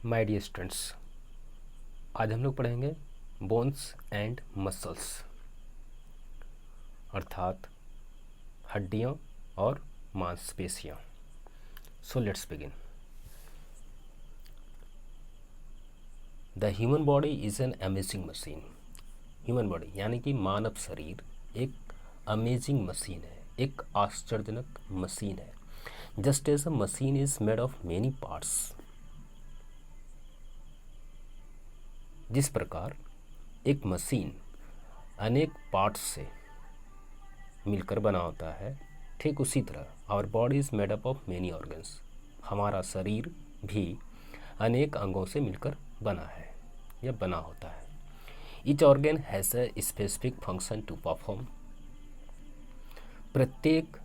My dear students, आज हम लोग पढ़ेंगे बोन्स एंड मसल्स अर्थात हड्डियों और मांसपेशियाँ। So let's begin. The human body is an amazing machine. Human body यानी कि मानव शरीर एक अमेजिंग मशीन है, एक आश्चर्यजनक मशीन है। Just as a machine is made of many parts, जिस प्रकार एक मशीन अनेक पार्ट्स से मिलकर बना होता है, ठीक उसी तरह our body is made up of many organs. हमारा शरीर भी अनेक अंगों से मिलकर बना है या बना होता है। Each organ has a specific function to perform. प्रत्येक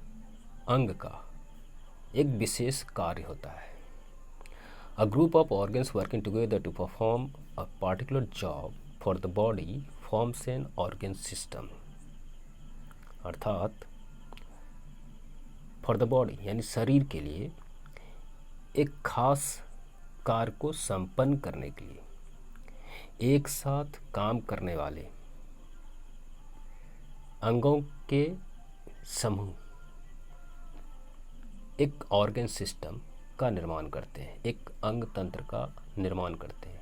अंग का एक विशेष कार्य होता है। A group of organs working together to perform a particular job for the body forms an organ system। अर्थात फॉर द बॉडी यानी शरीर के लिए एक खास कार्य को संपन्न करने के लिए एक साथ काम करने वाले अंगों के समूह एक ऑर्गन सिस्टम का निर्माण करते हैं, एक अंग तंत्र का निर्माण करते हैं।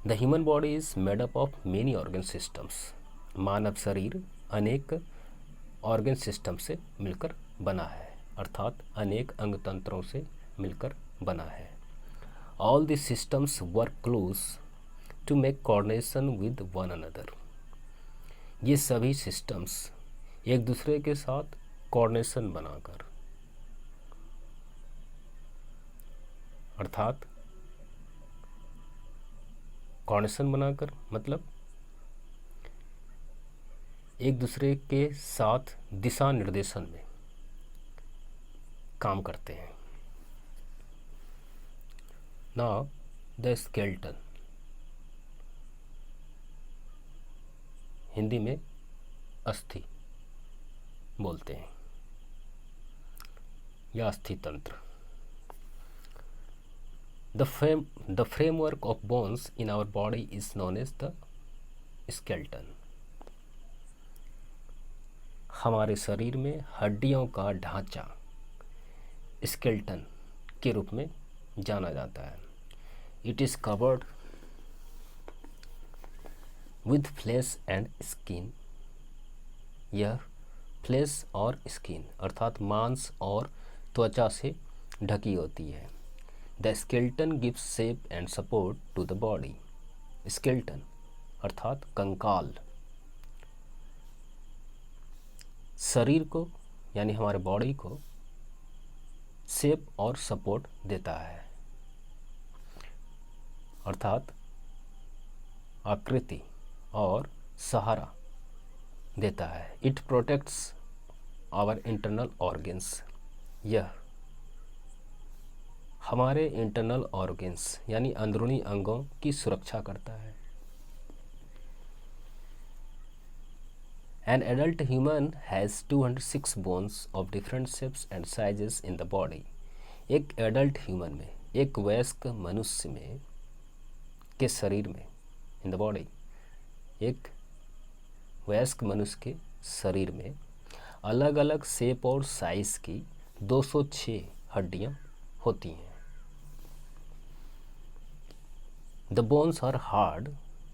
The human body is made up of many organ systems. मानव शरीर अनेक ऑर्गन सिस्टम से मिलकर बना है, अर्थात अनेक अंग तंत्रों से मिलकर बना है। All the systems work close to make coordination with one another. ये सभी सिस्टम्स एक दूसरे के साथ कोऑर्डिनेशन बनाकर, अर्थात कोऑर्डिनेशन बनाकर मतलब एक दूसरे के साथ दिशा निर्देशन में काम करते हैं। नाउ द स्केलेटन, हिंदी में अस्थि बोलते हैं या अस्थि तंत्र। The framework of bones in our body is known as the skeleton। हमारे शरीर में हड्डियों का ढांचा स्केलेटन के रूप में जाना जाता है। It is covered with flesh and skin। यह फ्लेश और स्किन अर्थात मांस और त्वचा से ढकी होती है। The skeleton gives shape and support to the body. Skeleton अर्थात कंकाल शरीर को यानी हमारे बॉडी को शेप और सपोर्ट देता है, अर्थात आकृति और सहारा देता है। It protects our internal organs. यह हमारे इंटरनल ऑर्गन्स यानी अंदरूनी अंगों की सुरक्षा करता है। An adult human has 206 bones of different shapes and sizes in the body. एक एडल्ट ह्यूमन में, एक वयस्क मनुष्य में के शरीर में, इन द बॉडी, एक वयस्क मनुष्य के शरीर में अलग अलग शेप और साइज की 206 हड्डियाँ होती हैं। The bones are hard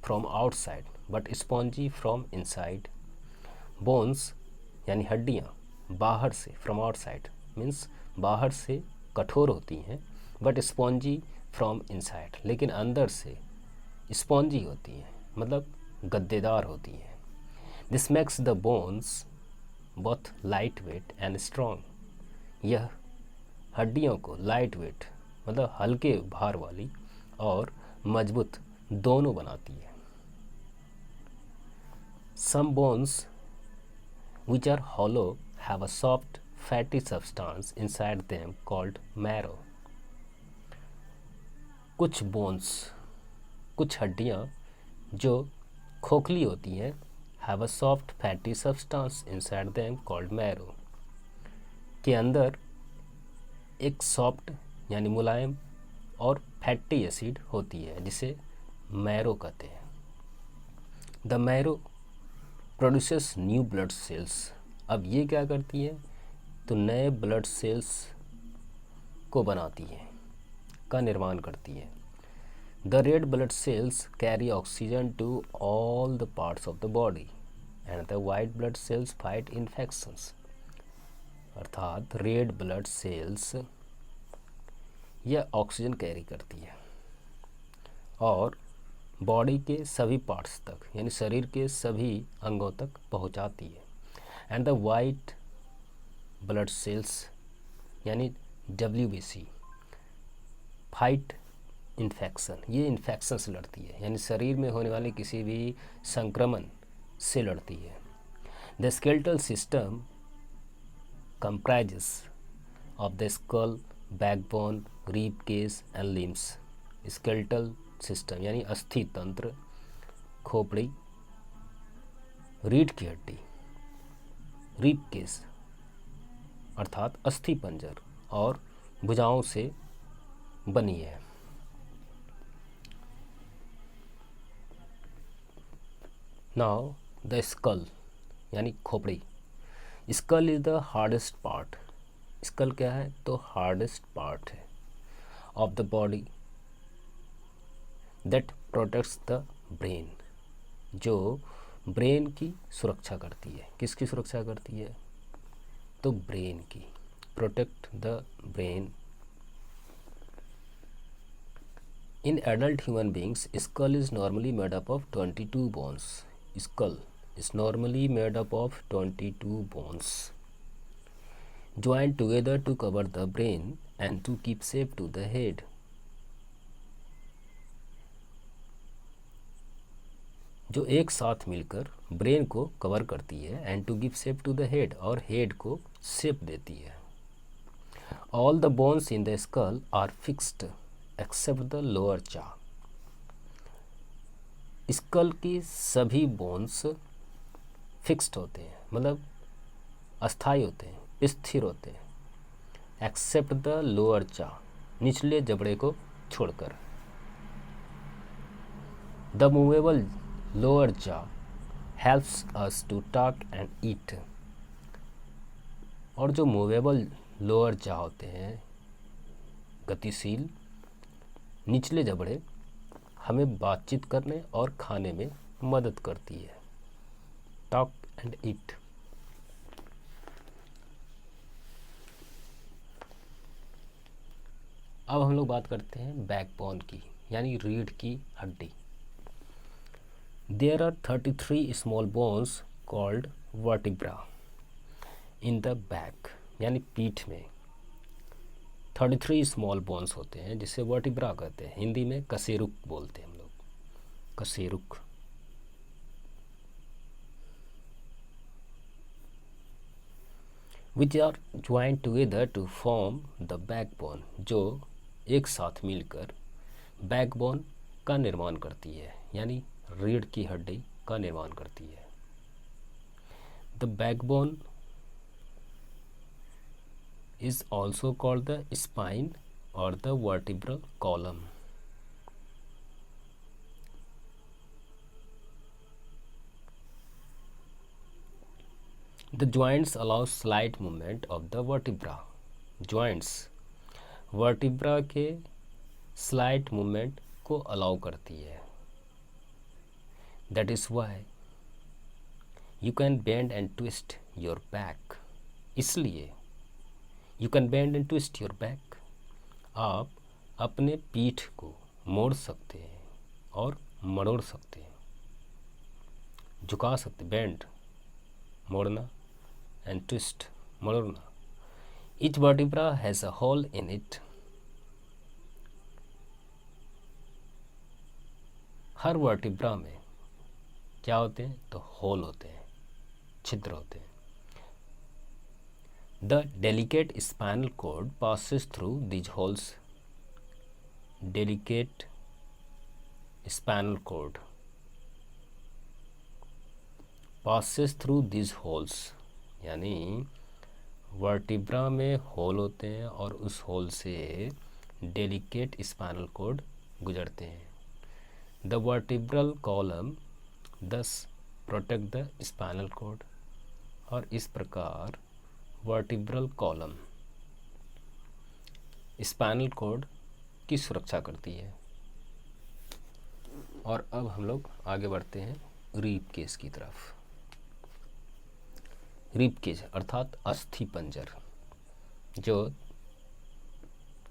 from outside but spongy from inside। bones यानी हड्डियाँ बाहर से, from outside means बाहर से कठोर होती हैं, but spongy from inside लेकिन अंदर से spongy होती हैं मतलब गद्देदार होती हैं। This makes the bones both lightweight and strong। यह हड्डियों को lightweight मतलब हल्के भार वाली और मजबूत दोनों बनाती है। Some bones which are hollow have a soft fatty substance inside them called marrow। कुछ बोन्स, कुछ हड्डियाँ जो खोखली होती हैं, have a soft fatty substance inside them called marrow, के अंदर एक सॉफ्ट यानी मुलायम और फैटी एसिड होती है जिसे मैरो कहते हैं। The marrow produces new blood cells. अब ये क्या करती है, तो नए ब्लड सेल्स को बनाती है, का निर्माण करती है। The red blood cells carry oxygen to all the parts of the body and the white blood cells fight infections. अर्थात रेड ब्लड सेल्स यह ऑक्सीजन कैरी करती है और बॉडी के सभी पार्ट्स तक यानी शरीर के सभी अंगों तक पहुंचाती है। And the white blood sales यानी WBC फाइट इन्फेक्शन, ये इन्फेक्शन से लड़ती है, यानी शरीर में होने वाले किसी भी संक्रमण से लड़ती है। The skeletal system comprises of the skull, backbone, rib cage and limbs. Skeletal system यानी अस्थि तंत्र, खोपड़ी, रीढ़ की हड्डी, रिब केस अर्थात अस्थि पंजर और भुजाओं से बनी है। नाउ द स्कल यानी खोपड़ी। Skull is the hardest part. Skull क्या है, तो हार्डेस्ट पार्ट है of the body that protects the brain, जो ब्रेन की सुरक्षा करती है। किसकी सुरक्षा करती है, तो ब्रेन की। Protect the brain. In adult human beings skull is normally made up of 22 bones. Skull is normally made up of 22 bones joined together to cover the brain and to keep shape to the head. जो एक साथ मिलकर brain को cover करती है and to give shape to the head, और head को shape देती है। All the bones in the skull are fixed except the lower jaw. Skull की सभी बोन्स फिक्स्ड होते हैं, मतलब अस्थाई होते हैं, स्थिर होते हैं, एक्सेप्ट द लोअर चा, निचले जबड़े को छोड़कर। The movable lower jaw helps us to talk and eat. और जो मूवेबल लोअर चा होते हैं, गतिशील निचले जबड़े, हमें बातचीत करने और खाने में मदद करती है। टॉक एंड ईट। अब हम लोग बात करते हैं बैकबोन की, यानी रीढ़ की हड्डी। There are 33 small bones called vertebra in the back, यानी पीठ में 33 स्मॉल बोन्स होते हैं जिसे वर्टिब्रा कहते हैं। हिंदी में कशेरुक बोलते हैं हम लोग, कशेरुक। which are joined together to form the backbone, जो एक साथ मिलकर बैकबोन का निर्माण करती है, यानी रीढ़ की हड्डी का निर्माण करती है। The backbone is also called the spine or the vertebral column. The joints allow slight movement of the vertebra. Joints vertebra के slight movement को allow करती है। That is why you can bend and twist your back. इसलिए you can bend and twist your back. आप अपने पीठ को मोड़ सकते हैं और मरोड़ सकते हैं, झुका सकते, बेंड मोड़ना and twist मरोड़ना। Each vertebra has a hole in it. Her vertebra में क्या होते हैं, तो होल होते हैं, छिद्र होते हैं। The delicate spinal cord passes through these holes. Delicate spinal cord passes through these holes, यानी वर्टिब्रा में होल होते हैं और उस होल से डेलिकेट स्पाइनल कॉर्ड गुजरते हैं। द वर्टिब्रल कॉलम दस प्रोटेक्ट द स्पाइनल कॉर्ड, और इस प्रकार वर्टिब्रल कॉलम स्पाइनल कॉर्ड की सुरक्षा करती है। और अब हम लोग आगे बढ़ते हैं रिब केज की तरफ। रिब केज अर्थात अस्थि पंजर, जो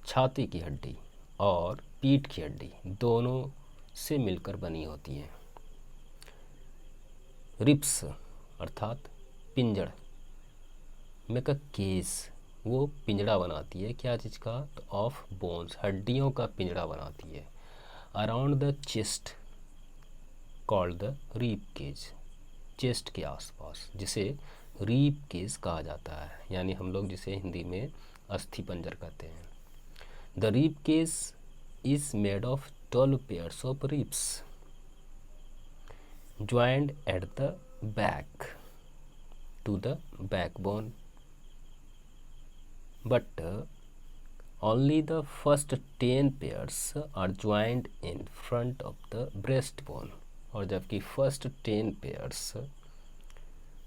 छाती की हड्डी और पीठ की हड्डी दोनों से मिलकर बनी होती हैं। रिब्स अर्थात पिंजड़ में का केस, वो पिंजड़ा बनाती है। क्या चीज़ का? ऑफ बोन्स, हड्डियों का पिंजड़ा बनाती है। Around the chest called the rib cage, chest के आसपास, जिसे रिब केज कहा जाता है, यानी हम लोग जिसे हिंदी में अस्थि पंजर कहते हैं। The rib cage is made of 12 pairs of ribs joined at the back to the backbone, but only the first 10 pairs are joined in front of the breastbone, और जबकि फर्स्ट 10 pairs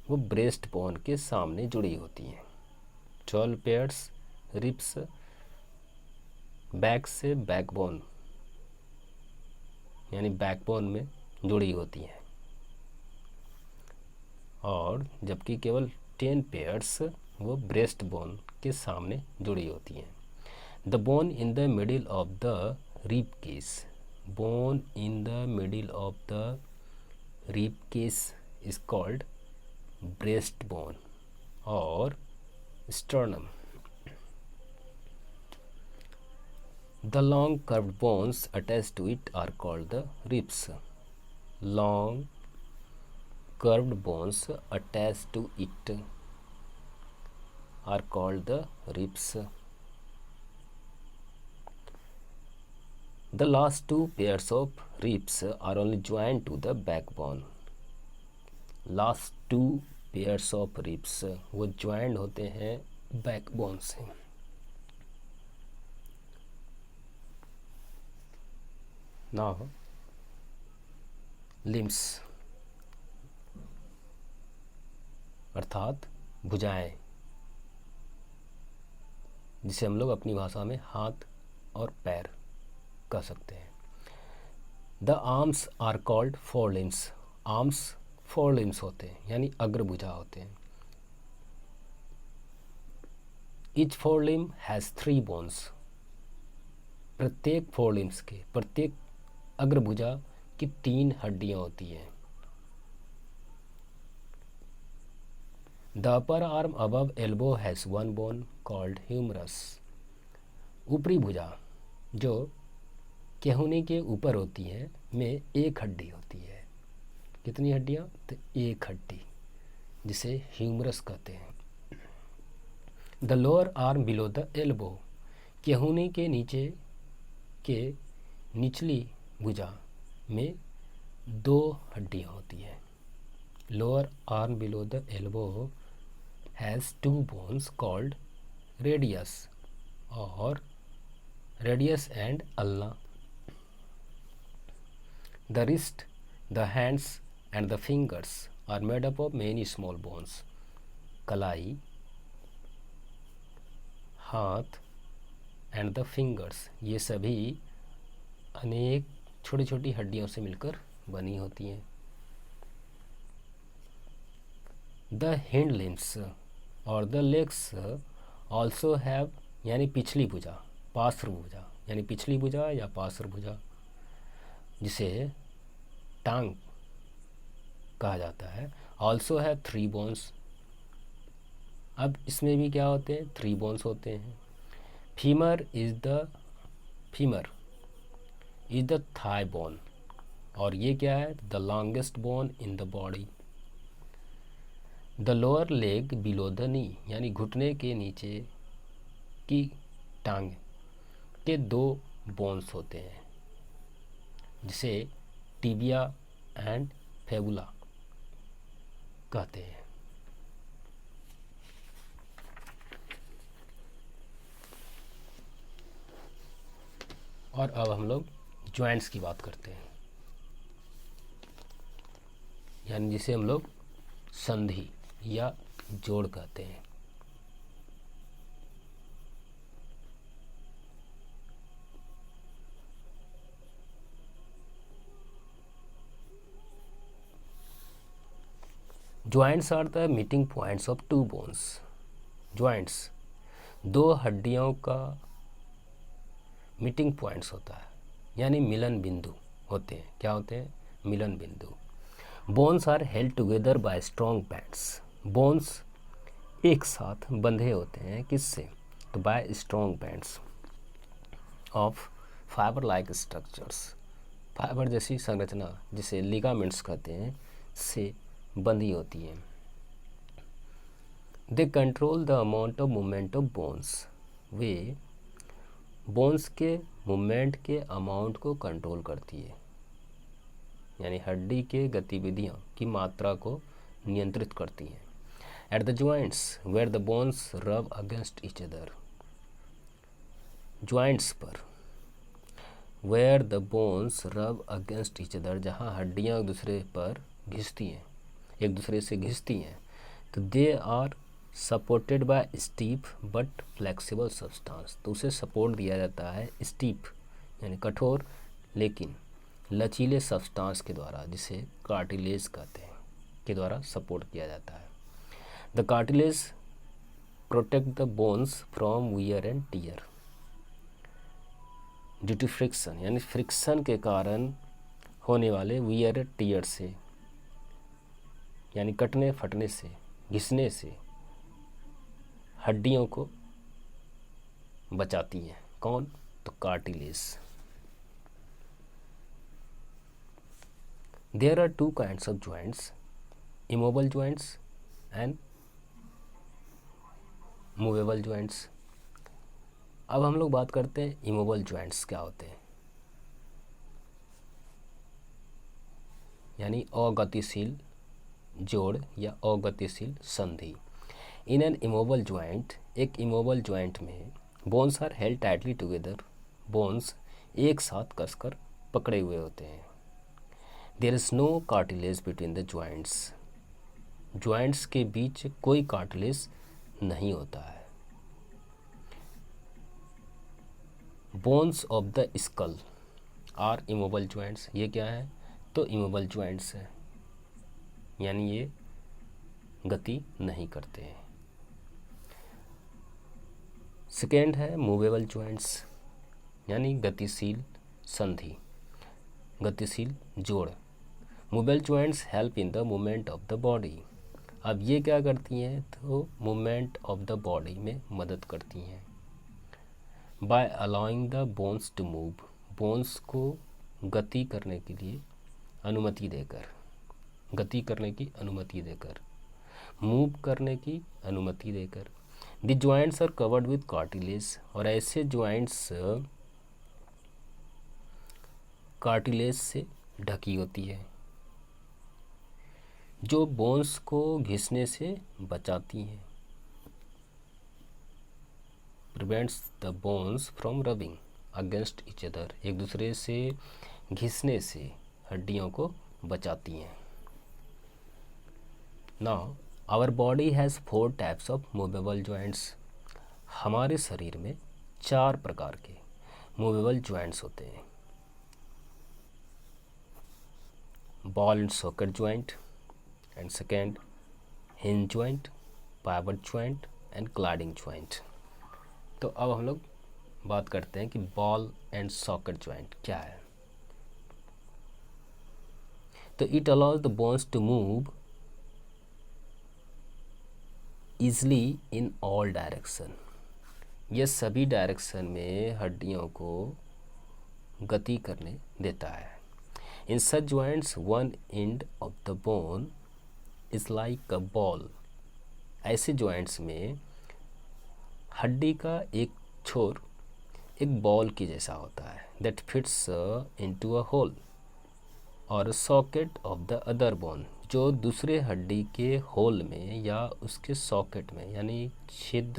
वो ब्रेस्ट बोन के सामने जुड़ी होती हैं। 12 pairs ribs back से backbone यानी बैकबोन में जुड़ी होती हैं, और जबकि केवल 10 pairs वो ब्रेस्ट बोन के सामने जुड़ी होती हैं। The bone in the middle of the rib cage, bone in the middle of the rib cage is called breast bone और sternum. The long curved bones attached to it are called the ribs. Long curved bones attached to it are called the ribs. The last two pairs of ribs are only joined to the backbone. Last two pairs of ribs वो joined होते हैं backbone से। Now limbs अर्थात भुजाएं, जिसे हम लोग अपनी भाषा में हाथ और पैर कह सकते हैं। The arms are called fore limbs, arms fore limbs होते हैं, यानी अग्रभुजा होते हैं। Each fore limb has 3 bones, प्रत्येक फोर लिम्स के, प्रत्येक अग्रभुजा की 3 हड्डियां होती हैं। The upper arm above elbow has 1 bone called humerus, ऊपरी भुजा जो केहूने के ऊपर होती है में एक हड्डी होती है। कितनी हड्डियां? तो एक हड्डी, जिसे ह्यूमरस कहते हैं। The lower arm below the elbow, केहूने के नीचे के निचली भुजा में 2 हड्डियां होती हैं। Lower arm below the elbow has 2 bones called radius और radius and ulna. The wrist, the hands and the fingers are made up of many small bones, कलाई, हाथ एंड द फिंगर्स, ये सभी अनेक छोटी छोटी हड्डियों से मिलकर बनी होती हैं। द हिंड लिम्स और द लेग्स ऑल्सो हैव, यानी पिछली भुजा, पार्श्व भुजा, यानी पिछली भुजा या पार्श्व भुजा, जिसे टांग कहा जाता है, ऑल्सो हैव 3 bones। अब इसमें भी क्या होते हैं? 3 bones होते हैं। Femur is the thigh bone, और ये क्या है? The longest bone in the body. The lower leg below the knee, यानी घुटने के नीचे की टांग के 2 बोन्स होते हैं, जिसे टिबिया एंड फेबुला कहते हैं। और अब हम लोग जॉइंट्स की बात करते हैं, यानी जिसे हम लोग संधि या जोड़ कहते हैं। Joints are the meeting points of two bones. Joints दो हड्डियों का मीटिंग पॉइंट्स होता है, यानी मिलन बिंदु होते हैं। क्या होते हैं? मिलन बिंदु। Bones are held together by strong bands. Bones एक साथ बंधे होते हैं किससे? तो by strong bands of fiber like structures. Fiber जैसी संरचना जिसे लिगामेंट्स कहते हैं से बंधी होती है। They control the amount of movement of bones. Way bones के मूवमेंट के अमाउंट को कंट्रोल करती है, यानी हड्डी के गतिविधियों की मात्रा को नियंत्रित करती है। At the joints where the bones rub against each other. Joints पर where the bones rub against each other, जहाँ हड्डियाँ एक दूसरे पर घिसती हैं, एक दूसरे से घिसती हैं, तो they are supported by steep but flexible substance. तो उसे सपोर्ट दिया जाता है स्टीप यानी कठोर लेकिन लचीले सब्सटेंस के द्वारा, जिसे कार्टिलेज कहते हैं, के द्वारा सपोर्ट किया जाता है। The cartilage protect the bones from wear and tear due to friction, यानी फ्रिक्शन के कारण होने वाले वियर टियर से, यानी कटने फटने से, घिसने से हड्डियों को बचाती हैं। कौन? तो cartilage. There are two kinds of joints, immovable joints and movable joints. अब हम लोग बात करते हैं इमोबल जॉइंट्स क्या होते हैं, यानी अगतिशील जोड़ या अगतिशील संधि। इन एन इमोबल जॉइंट, एक इमोबल जॉइंट में bones are held tightly together. Bones एक साथ कसकर पकड़े हुए होते हैं। There is no cartilage between the joints. Joints के बीच कोई कार्टिलेज नहीं होता है। Bones of the skull are immovable joints. ये क्या है? तो इमोबल जॉइंट्स है, यानी ये गति नहीं करते हैं। सेकेंड है मूवेबल जॉइंट्स, यानी गतिशील संधि, गतिशील जोड़। Movable joints help in the movement of the body. अब ये क्या करती हैं? तो मूवमेंट ऑफ द बॉडी में मदद करती हैं। By allowing the bones to move, bones को गति करने के लिए अनुमति देकर, गति करने की अनुमति देकर, मूव करने की अनुमति देकर। The joints are covered with cartilage, और ऐसे जॉइंट्स कार्टिलेज से ढकी होती है जो बोन्स को घिसने से बचाती हैं। Prevents the bones from rubbing against each other, एक दूसरे से घिसने से हड्डियों को बचाती हैं। Now our body has 4 types of movable joints. हमारे शरीर में 4 प्रकार के मूवेबल जॉइंट्स होते हैं। Ball and socket joint, and second hinge joint, pivot joint and cladding joint. तो अब हम लोग बात करते हैं कि बॉल एंड सॉकेट जॉइंट क्या है। तो it allows the bones to move easily in all direction. ये सभी डायरेक्शन में हड्डियों को गति करने देता है। In such joints one end of the bone is like a ball. ऐसे जॉइंट्स में हड्डी का एक छोर एक बॉल की जैसा होता है, that fits into a hole और socket of the other bone, जो दूसरे हड्डी के होल में या उसके सॉकेट में, यानी छेद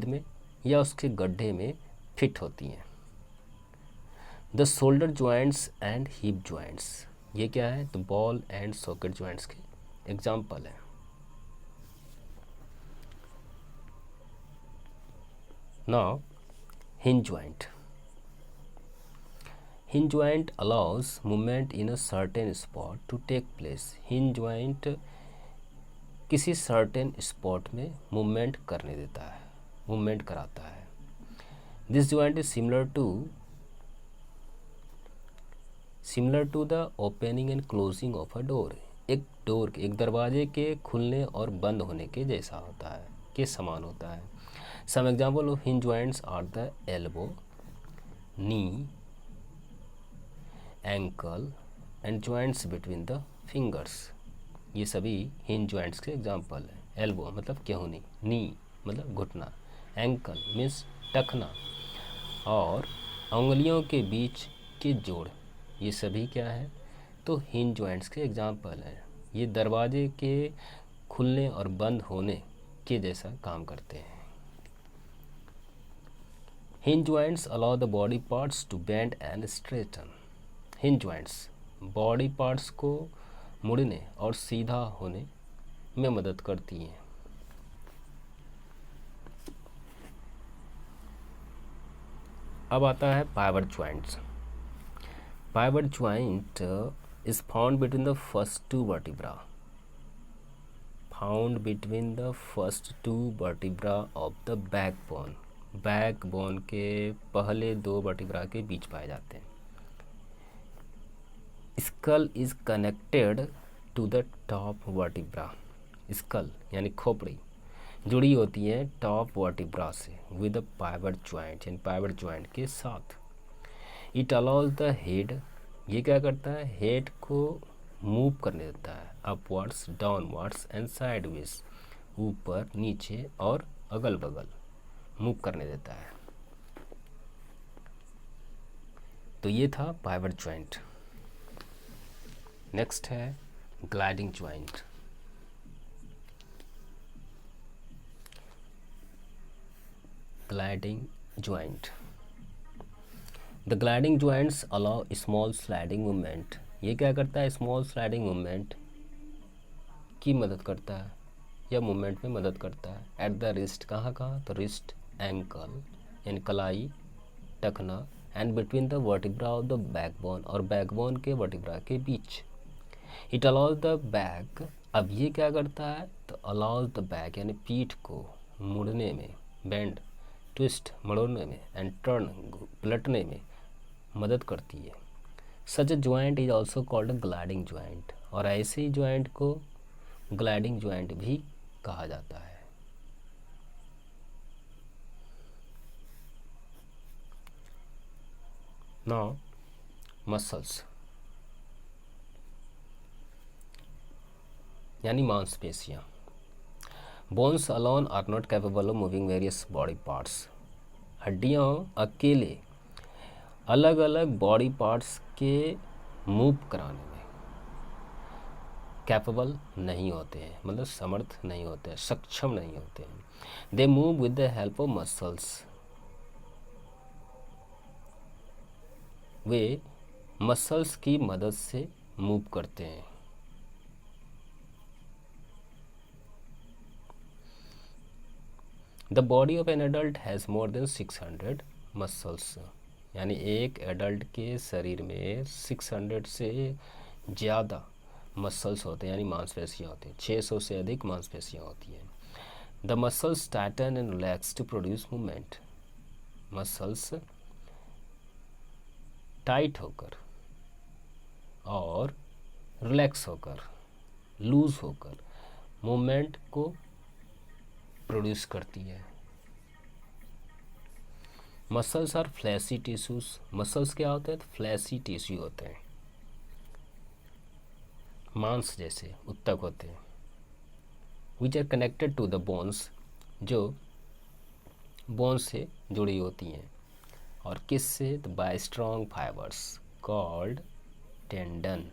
में या उसके गड्ढे में फिट होती हैं। The shoulder joints and hip joints, ये क्या है? तो बॉल एंड सॉकेट जॉइंट्स के एग्जाम्पल है। Now hinge joint, hinge joint allows movement in a certain spot to take place. Hinge joint किसी सर्टेन स्पॉट में मूवमेंट करने देता है, मूवमेंट कराता है। This joint is similar to the opening and closing of a door. एक दरवाजे के खुलने और बंद होने के जैसा होता है, के समान होता है। Some examples of hinge joints are the elbow, knee, ankle and joints between the fingers. ये सभी हिंज जॉइंट्स के एग्जाम्पल हैं। एल्बो मतलब केहूनी, नी मतलब घुटना, एंकल मीन्स टखना, और उंगलियों के बीच के जोड़, ये सभी क्या है? तो हिंज जॉइंट्स के एग्जाम्पल हैं। ये दरवाजे के खुलने और बंद होने के जैसा काम करते हैं। Hinge joints allow the body parts to bend and straighten. Hinge joints body parts को मुड़ने और सीधा होने में मदद करती हैं। अब आता है pivot joints. Pivot joint is found between the first two vertebra, found between the first two vertebra of the backbone। Backbone के पहले दो वर्टिब्रा के बीच पाए जाते हैं। Skull is connected to the top vertebra. Skull यानी खोपड़ी जुड़ी होती है टॉप वर्टिब्रा से विद द पाइवट जॉइंट, यानी पाइवट जॉइंट के साथ। इट अलाउज द हेड, ये क्या करता है? हेड को मूव करने देता है अपवर्ड्स, डाउनवर्ड्स एंड साइडवेज, ऊपर नीचे और अगल बगल मूव करने देता है। तो ये था पाइवट जॉइंट। नेक्स्ट है gliding joint. Gliding joint, the gliding joints allow small sliding movement. ये क्या करता है? स्मॉल स्लाइडिंग मूवमेंट की मदद करता है या मूवमेंट में मदद करता है। एट द रिस्ट, कहाँ कहाँ? तो रिस्ट, एंकल यानी कलाई, टखना, and between the vertebra of the backbone, और बैकबोन के वर्टिब्रा के बीच। इट अलाउज द बैक, अब ये क्या करता है? तो अलाउज द बैक यानी पीठ को मुड़ने में, बेंड, ट्विस्ट मड़ोड़ने में, एंड टर्न पलटने में मदद करती है। Such joint is also called gliding joint, और ऐसे ही जॉइंट को ग्लाइडिंग जॉइंट भी कहा जाता है। नाउ मसल्स यानी मांसपेशियाँ। Bones alone are not capable of moving various body parts. हड्डियाँ अकेले अलग अलग बॉडी पार्ट्स के मूव कराने में कैपेबल नहीं होते हैं, मतलब समर्थ नहीं होते हैं, सक्षम नहीं होते हैं। They move with the help of muscles, way muscles की मदद से मूव करते हैं। The body of an adult has more than 600 muscles, यानी एक एडल्ट के शरीर में 600 से ज़्यादा मसल्स होते हैं, यानी मांसपेशियाँ होती हैं। 600 से अधिक मांसपेशियाँ होती हैं। The muscles tighten and relax to produce movement. Muscles tight होकर और रिलैक्स होकर, लूज होकर मूवमेंट को प्रोड्यूस करती है। Muscles are fleshy tissues. Muscles क्या होते हैं? तो फ्लैशी टिश्यू होते हैं, मांस जैसे उत्तक होते हैं। Which are connected to the bones, जो बोन्स से जुड़ी होती हैं। और किस से? तो by strong fibers called tendon.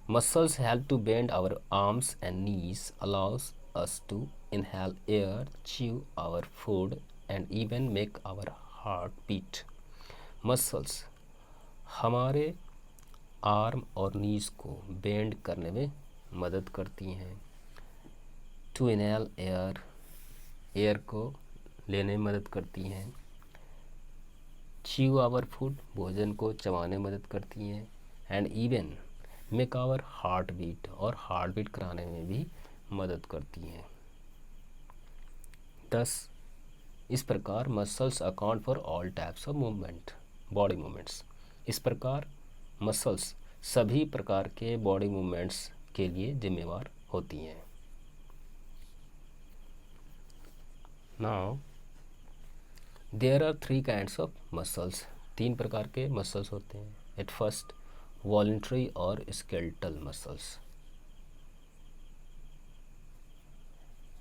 Muscles help to bend our arms and knees, allows us to inhale air, chew our food, and even make our heart beat. Muscles हमारे आर्म और नीज को बेंड करने में मदद करती हैं। टू इनहेल एयर, एयर को लेने में मदद करती हैं। च्यू आवर फूड, भोजन को चबाने में मदद करती हैं। And even make our heart beat, और हार्ट बीट कराने में भी मदद करती हैं। दस इस प्रकार muscles account for all types of movement, body movements. इस प्रकार मसल्स सभी प्रकार के बॉडी मूवमेंट्स के लिए जिम्मेवार होती हैं। Now there are 3 kinds of muscles, 3 प्रकार के मसल्स होते हैं। एट फर्स्ट वॉलंटरी और स्केलेटल मसल्स।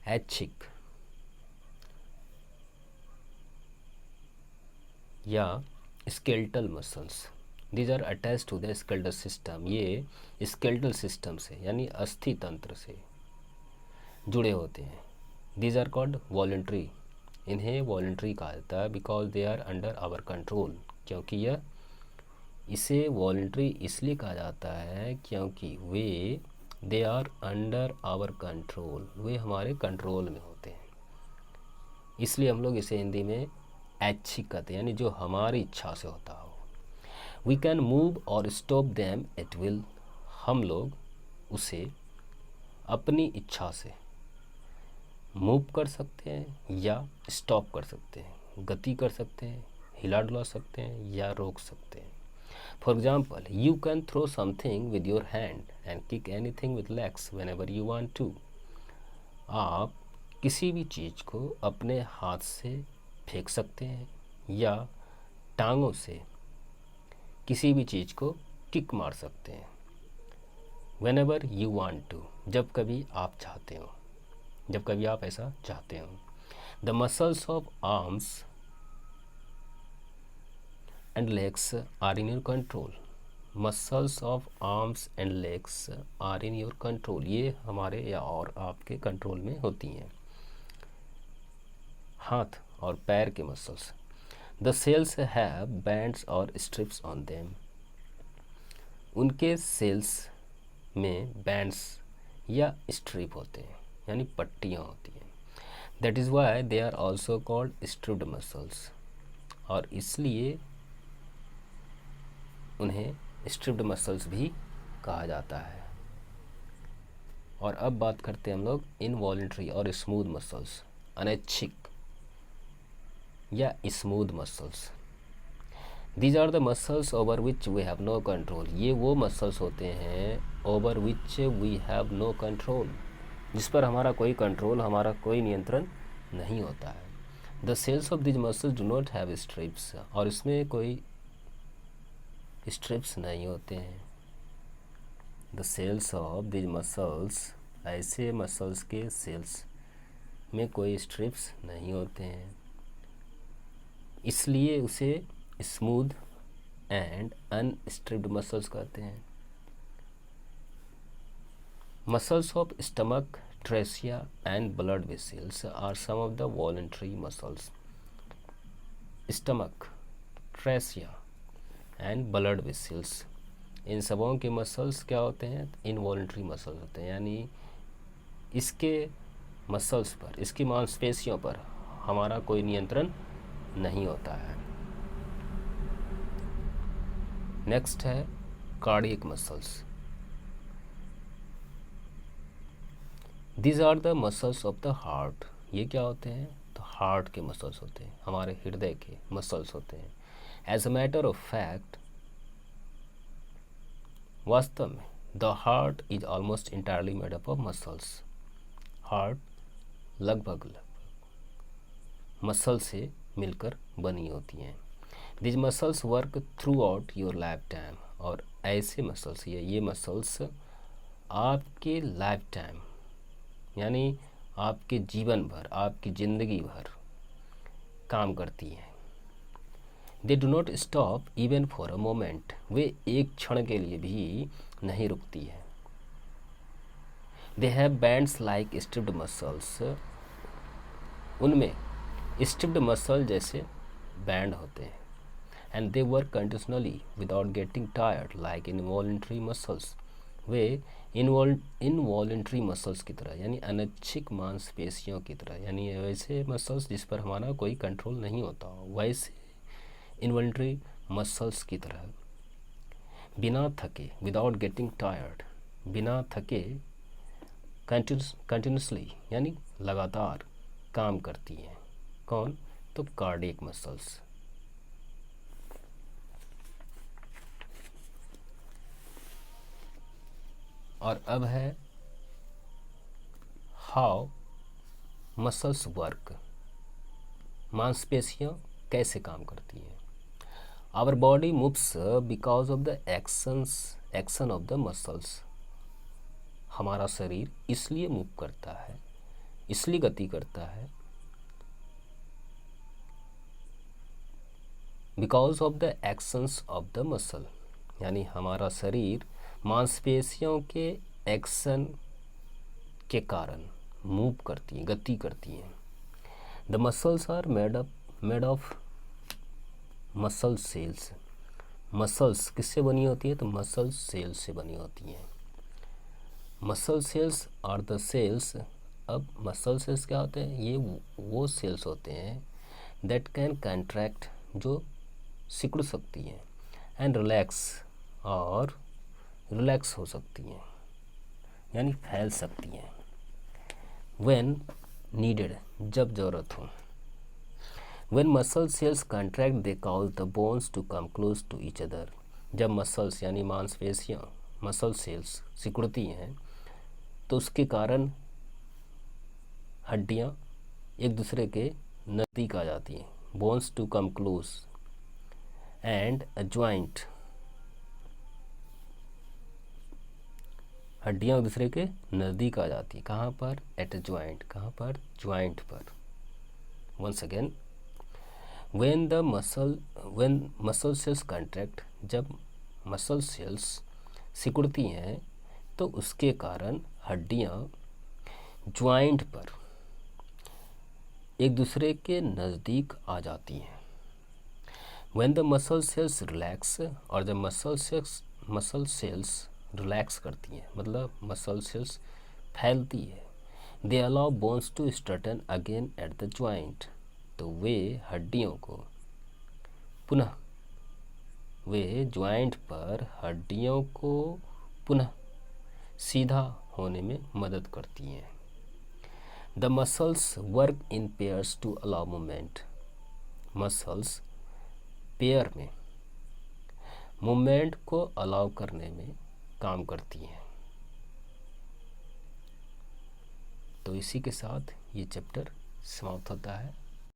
ऐच्छिक या skeletal muscles, these are attach to the skeletal system, ये स्केलेटल सिस्टम से यानी अस्थि तंत्र से जुड़े होते हैं। दीज आर कॉल्ड वॉलंटरी, इन्हें वॉलंटरी कहा जाता है because they are under our control, क्योंकि यह इसे वॉलंटरी इसलिए कहा जाता है क्योंकि वे दे आर अंडर आवर कंट्रोल, वे हमारे कंट्रोल में होते हैं। इसलिए हम लोग इसे हिंदी में ऐच्छिक कहते हैं, यानी जो हमारी इच्छा से होता हो। वी कैन मूव और स्टॉप देम एट विल, हम लोग उसे अपनी इच्छा से मूव कर सकते हैं या स्टॉप कर सकते हैं, गति कर सकते हैं, हिला डुला सकते हैं या रोक सकते हैं। For example, you can throw something with your hand and kick anything with legs whenever you want to. आप किसी भी चीज़ को अपने हाथ से फेंक सकते हैं या टांगों से किसी भी चीज़ को किक मार सकते हैं। Whenever you want to, जब कभी आप चाहते हो, जब कभी आप ऐसा चाहते हो। The muscles of arms and legs are in your control, muscles of arms and legs are in your control, ये हमारे या और आपके कंट्रोल में होती हैं। हाथ और पैर के muscles, the cells have bands और स्ट्रिप्स ऑन देम, उनके सेल्स में बैंड्स या स्ट्रिप होते हैं यानी पट्टियाँ होती हैं। That is why they are also called striped muscles, और इसलिए उन्हें स्ट्रिप्ड मसल्स भी कहा जाता है। और अब बात करते हैं हम लोग इनवॉलंटरी और स्मूथ मसल्स, अनैच्छिक या smooth muscles. These are the muscles over which we have no control, ये वो मसल्स होते हैं over which we have no control, जिस पर हमारा कोई कंट्रोल, हमारा कोई नियंत्रण नहीं होता है। The cells of these muscles do not have strips, और इसमें कोई स्ट्रिप्स नहीं होते हैं। The cells of these muscles, ऐसे मसल्स के सेल्स में कोई स्ट्रिप्स नहीं होते हैं, इसलिए उसे स्मूथ एंड अनस्ट्रिप्ड मसल्स कहते हैं। Muscles of stomach, trachea and blood vessels are some of the voluntary muscles. Stomach, trachea and blood vessels, इन सबों के मसल्स क्या होते हैं? इनवॉलंटरी मसल्स होते हैं, यानी इसके मसल्स पर, इसकी मांसपेशियों पर हमारा कोई नियंत्रण नहीं होता है। नेक्स्ट है cardiac muscles. These are the muscles of the heart, ये क्या होते हैं? तो हार्ट के मसल्स होते हैं, हमारे हृदय के मसल्स होते हैं। As a matter of fact, वास्तव में the heart is almost entirely made up of muscles, heart लगभग मसल से मिलकर बनी होती हैं। These muscles work throughout your lifetime, और ऐसे मसल्स, ये मसल्स आपके लाइफ टाइम यानी आपके जीवन भर, आपकी ज़िंदगी भर काम करती हैं। They do not stop even for a moment, वे एक क्षण के लिए भी नहीं रुकती है। They have bands like striped muscles, उनमें स्ट्रिप्ड मसल जैसे बैंड होते हैं। And they work continuously without getting tired like involuntary muscles. वे इनवॉल्ट्री मसल्स की तरह यानी अनैच्छिक मांसपेशियों की तरह, यानी वैसे मसल्स जिस पर हमारा कोई कंट्रोल नहीं होता, वैसे इनवॉल्ट्री मसल्स की तरह बिना थके, विदाउट गेटिंग टायर्ड, बिना थके, कंटिन्यूसली यानी लगातार काम करती हैं। कौन? तो कार्डियक मसल्स। और अब है हाउ मसल्स वर्क, मांसपेशियाँ कैसे काम करती हैं। Our body moves because of the action of the muscles. हमारा शरीर इसलिए मूव करता है, इसलिए गति करता है, because of the actions of the muscle, यानी हमारा शरीर मांसपेशियों के एक्शन के कारण मूव करती हैं, गति करती हैं। The muscles are made of muscle cells. Muscles किससे बनी होती है? तो मसल सेल्स से बनी होती हैं। Muscle cells are the cells. अब मसल सेल्स क्या होते हैं? ये वो सेल्स होते हैं दैट कैन कंट्रैक्ट, जो सिकुड़ सकती हैं, एंड रिलैक्स, और रिलैक्स हो सकती हैं, यानी फैल सकती हैं। व्हेन नीडेड, जब ज़रूरत हो। When muscle cells contract, they cause the bones to come close to each other. जब मसल्स यानी मांसपेशियाँ, मसल सेल्स सिकुड़ती हैं तो उसके कारण हड्डियाँ एक दूसरे के नज़दीक आ जाती हैं। Bones to come close and a joint, हड्डियाँ एक दूसरे के नज़दीक आ जाती हैं। कहाँ पर? At a joint. कहाँ पर? ज्वाइंट पर। Once again, when muscle cells contract, जब मसल सेल्स सिकुड़ती हैं तो उसके कारण हड्डियाँ ज्वाइंट पर एक दूसरे के नज़दीक आ जाती हैं। when the muscle cells relax, और जब मसल सेल्स रिलैक्स करती हैं, मतलब मसल सेल्स फैलती है, they allow bones to straighten again at the joint, तो वे हड्डियों को पुनः, वे ज्वाइंट पर हड्डियों को पुनः सीधा होने में मदद करती हैं। The muscles work in pairs to allow movement. Muscles pair में मूवमेंट को अलाउ करने में काम करती हैं। तो इसी के साथ ये चैप्टर समाप्त होता है।